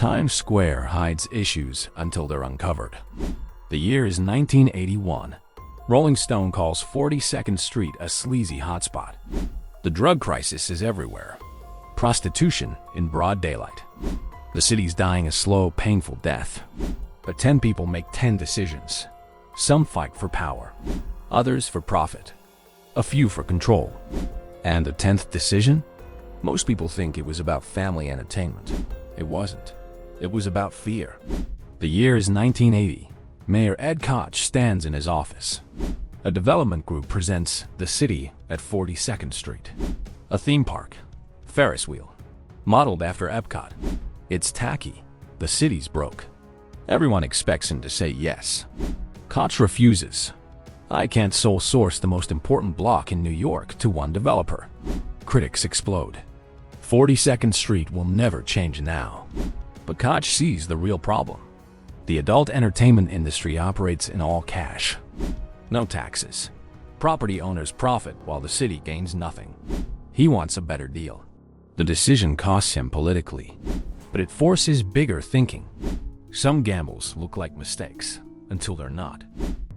Times Square hides issues until they're uncovered. The year is 1981. Rolling Stone calls 42nd Street a sleazy hotspot. The drug crisis is everywhere. Prostitution in broad daylight. The city's dying a slow, painful death. But 10 people make 10 decisions. Some fight for power, others for profit, a few for control. And the 10th decision? Most people think it was about family entertainment. It wasn't. It was about fear. The year is 1980. Mayor Ed Koch stands in his office. A development group presents The City at 42nd Street. A theme park, Ferris wheel, modeled after Epcot. It's tacky. The city's broke. Everyone expects him to say yes. Koch refuses. I can't sole source the most important block in New York to one developer. Critics explode. 42nd Street will never change now. But Koch sees the real problem. The adult entertainment industry operates in all cash. No taxes. Property owners profit while the city gains nothing. He wants a better deal. The decision costs him politically, but it forces bigger thinking. Some gambles look like mistakes until they're not.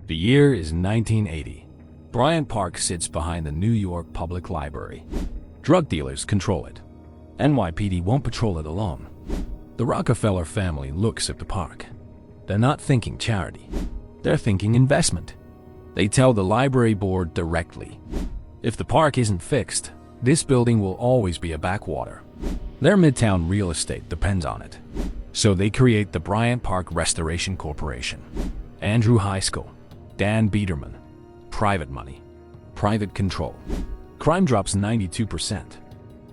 The year is 1980. Bryant Park sits behind the New York Public Library. Drug dealers control it. NYPD won't patrol it alone. The Rockefeller family looks at the park. They're not thinking charity. They're thinking investment. They tell the library board directly, if the park isn't fixed, this building will always be a backwater. Their Midtown real estate depends on it. So they create the Bryant Park Restoration Corporation. Andrew High School, Dan Biederman. Private money, private control. Crime drops 92%.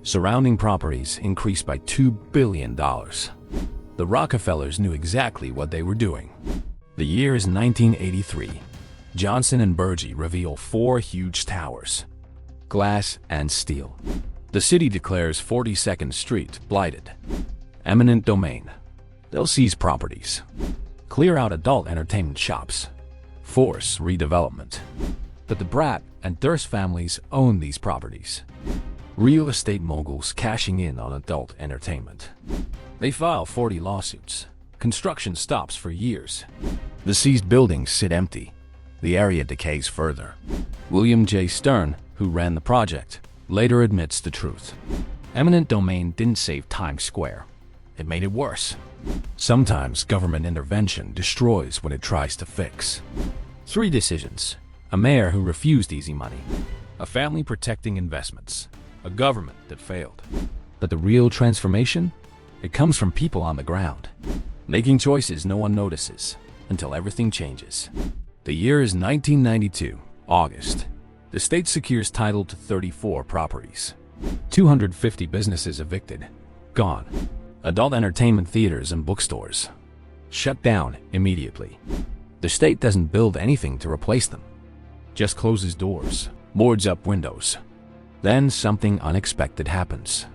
Surrounding properties increase by $2 billion. The Rockefellers knew exactly what they were doing. The year is 1983. Johnson and Burgee reveal 4 huge towers, glass and steel. The city declares 42nd Street blighted. Eminent domain. They'll seize properties, clear out adult entertainment shops, force redevelopment. But the Bratt and Durst families own these properties. Real estate moguls cashing in on adult entertainment. They file 40 lawsuits. Construction stops for years. The seized buildings sit empty. The area decays further. William J. Stern, who ran the project, later admits the truth. Eminent domain didn't save Times Square. It made it worse. Sometimes government intervention destroys what it tries to fix. 3 decisions. A mayor who refused easy money. A family protecting investments. A government that failed. But the real transformation? It comes from people on the ground, making choices no one notices until everything changes. The year is 1992, August. The state secures title to 34 properties. 250 businesses evicted. Gone. Adult entertainment theaters and bookstores shut down immediately. The state doesn't build anything to replace them. Just closes doors, boards up windows. Then something unexpected happens.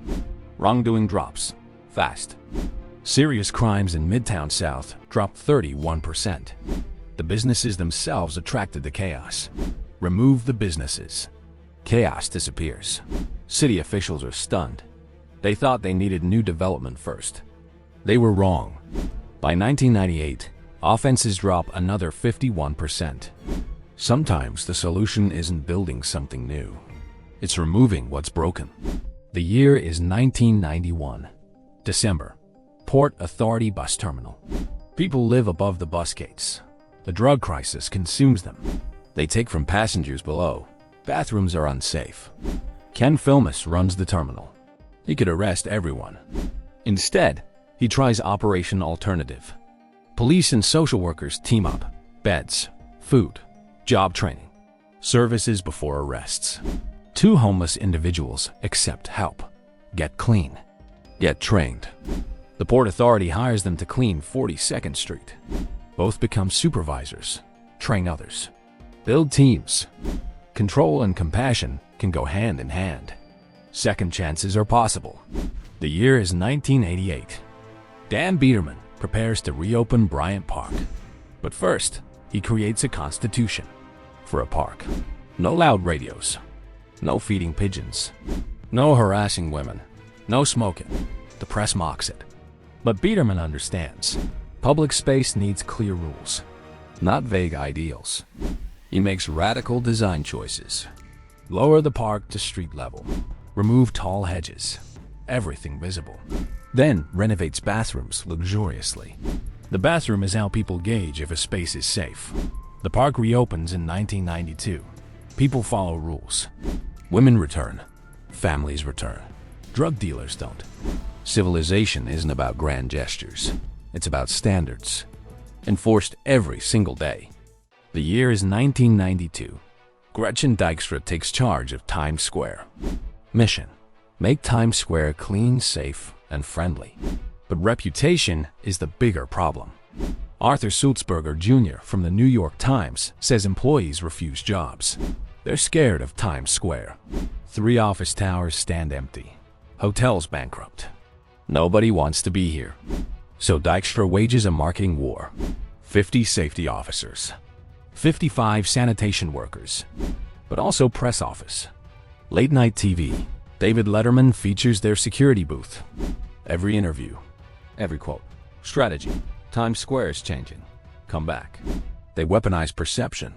Wrongdoing drops fast. Serious crimes in Midtown South dropped 31%. The businesses themselves attracted the chaos. Remove the businesses. Chaos disappears. City officials are stunned. They thought they needed new development first. They were wrong. By 1998, offenses drop another 51%. Sometimes the solution isn't building something new. It's removing what's broken. The year is 1991. December. Port Authority Bus Terminal. People live above the bus gates. The drug crisis consumes them. They take from passengers below. Bathrooms are unsafe. Ken Filmus runs the terminal. He could arrest everyone. Instead, he tries Operation Alternative. Police and social workers team up. Beds, food, job training, services before arrests. 2 homeless individuals accept help. Get clean. Get trained. The Port Authority hires them to clean 42nd Street. Both become supervisors. Train others. Build teams. Control and compassion can go hand in hand. Second chances are possible. The year is 1988. Dan Biederman prepares to reopen Bryant Park. But first, he creates a constitution for a park. No loud radios. No feeding pigeons. No harassing women. No smoking. The press mocks it. But Biederman understands. Public space needs clear rules, not vague ideals. He makes radical design choices. Lower the park to street level. Remove tall hedges. Everything visible. Then renovates bathrooms luxuriously. The bathroom is how people gauge if a space is safe. The park reopens in 1992. People follow rules. Women return. Families return. Drug dealers don't. Civilization isn't about grand gestures. It's about standards, enforced every single day. The year is 1992. Gretchen Dykstra takes charge of Times Square. Mission: make Times Square clean, safe, and friendly. But reputation is the bigger problem. Arthur Sulzberger Jr. from the New York Times says employees refuse jobs. They're scared of Times Square. 3 office towers stand empty. Hotels bankrupt. Nobody wants to be here. So Dykstra wages a marketing war. 50 safety officers. 55 sanitation workers. But also press office. Late night TV. David Letterman features their security booth. Every interview. Every quote. Strategy. Times Square is changing. Come back. They weaponize perception.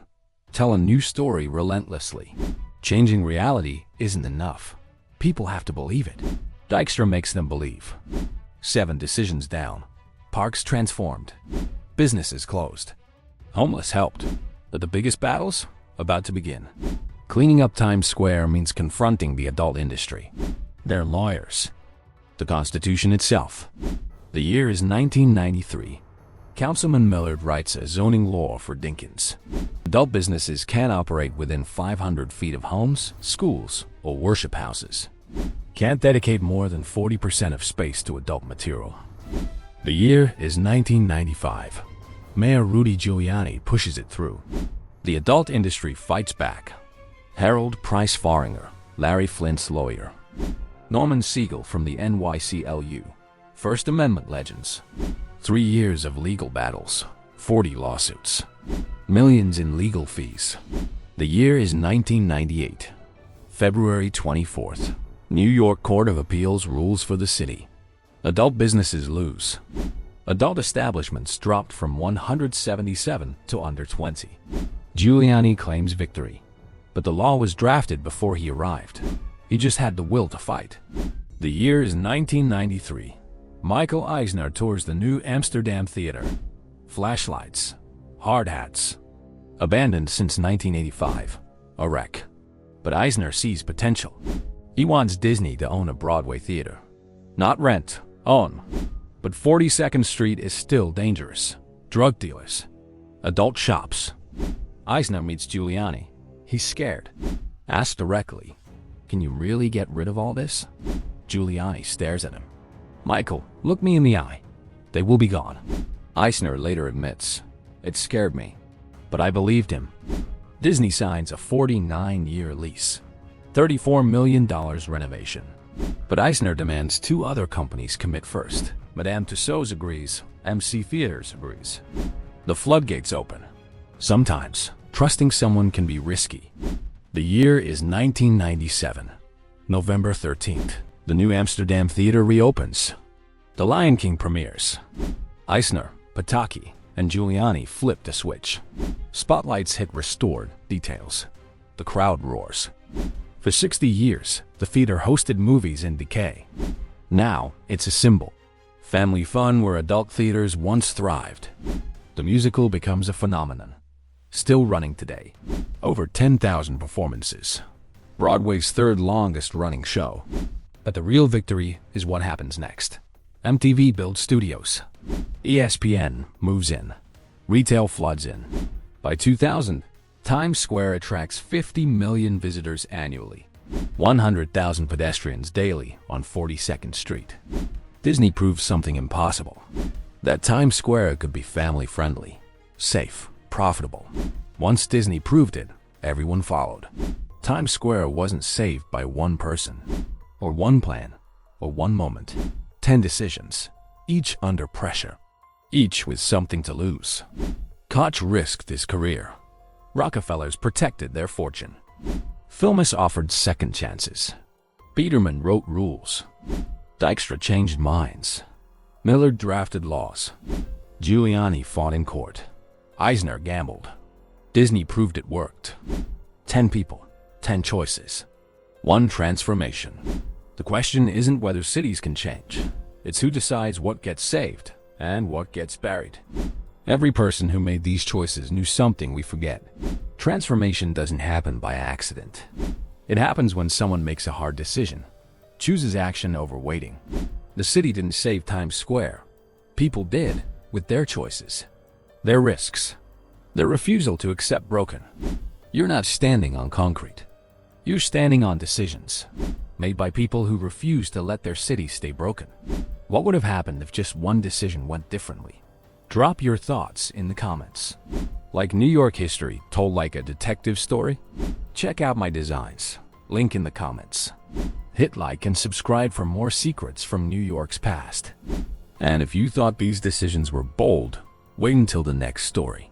Tell a new story relentlessly. Changing reality isn't enough. People have to believe it. Dykstra makes them believe. 7 decisions down. Parks transformed. Businesses closed. Homeless helped. But the biggest battles about to begin. Cleaning up Times Square means confronting the adult industry. Their lawyers. The Constitution itself. The year is 1993. Councilman Millard writes a zoning law for Dinkins. Adult businesses can't operate within 500 feet of homes, schools, or worship houses. Can't dedicate more than 40% of space to adult material. The year is 1995. Mayor Rudy Giuliani pushes it through. The adult industry fights back. Harold Price Faringer, Larry Flint's lawyer. Norman Siegel from the NYCLU. First Amendment legends. 3 years of legal battles. 40 lawsuits. Millions in legal fees. The year is 1998. February 24th. New York Court of Appeals rules for the city. Adult businesses lose. Adult establishments dropped from 177 to under 20. Giuliani claims victory. But the law was drafted before he arrived. He just had the will to fight. The year is 1993. Michael Eisner tours the New Amsterdam Theater. Flashlights. Hard hats. Abandoned since 1985. A wreck. But Eisner sees potential. He wants Disney to own a Broadway theater. Not rent, own. But 42nd Street is still dangerous. Drug dealers. Adult shops. Eisner meets Giuliani. He's scared. Asks directly, "Can you really get rid of all this?" Giuliani stares at him. "Michael, look me in the eye. They will be gone." Eisner later admits, "It scared me, but I believed him." Disney signs a 49-year lease. $34 million renovation. But Eisner demands 2 other companies commit first. Madame Tussauds agrees. MC Theaters agrees. The floodgates open. Sometimes, trusting someone can be risky. The year is 1997. November 13th. The New Amsterdam Theater reopens. The Lion King premieres. Eisner, Pataki, and Giuliani flipped a switch. Spotlights hit restored details. The crowd roars. For 60 years, the theater hosted movies in decay. Now, it's a symbol. Family fun where adult theaters once thrived. The musical becomes a phenomenon. Still running today. Over 10,000 performances. Broadway's 3rd longest running show. But the real victory is what happens next. MTV builds studios. ESPN moves in. Retail floods in. By 2000, Times Square attracts 50 million visitors annually. 100,000 pedestrians daily on 42nd Street. Disney proves something impossible. That Times Square could be family-friendly, safe, profitable. Once Disney proved it, everyone followed. Times Square wasn't saved by one person, or one plan, or one moment. 10 decisions, each under pressure, each with something to lose. Koch risked his career. Rockefellers protected their fortune. Filmus offered second chances. Biederman wrote rules. Dykstra changed minds. Miller drafted laws. Giuliani fought in court. Eisner gambled. Disney proved it worked. 10 people, 10 choices, 1 transformation. The question isn't whether cities can change. It's who decides what gets saved and what gets buried. Every person who made these choices knew something we forget. Transformation doesn't happen by accident. It happens when someone makes a hard decision, chooses action over waiting. The city didn't save Times Square. People did, with their choices, their risks, their refusal to accept broken. You're not standing on concrete. You're standing on decisions made by people who refuse to let their city stay broken. What would have happened if just one decision went differently? Drop your thoughts in the comments. Like New York history told like a detective story? Check out my designs. Link in the comments. Hit like and subscribe for more secrets from New York's past. And if you thought these decisions were bold, wait until the next story.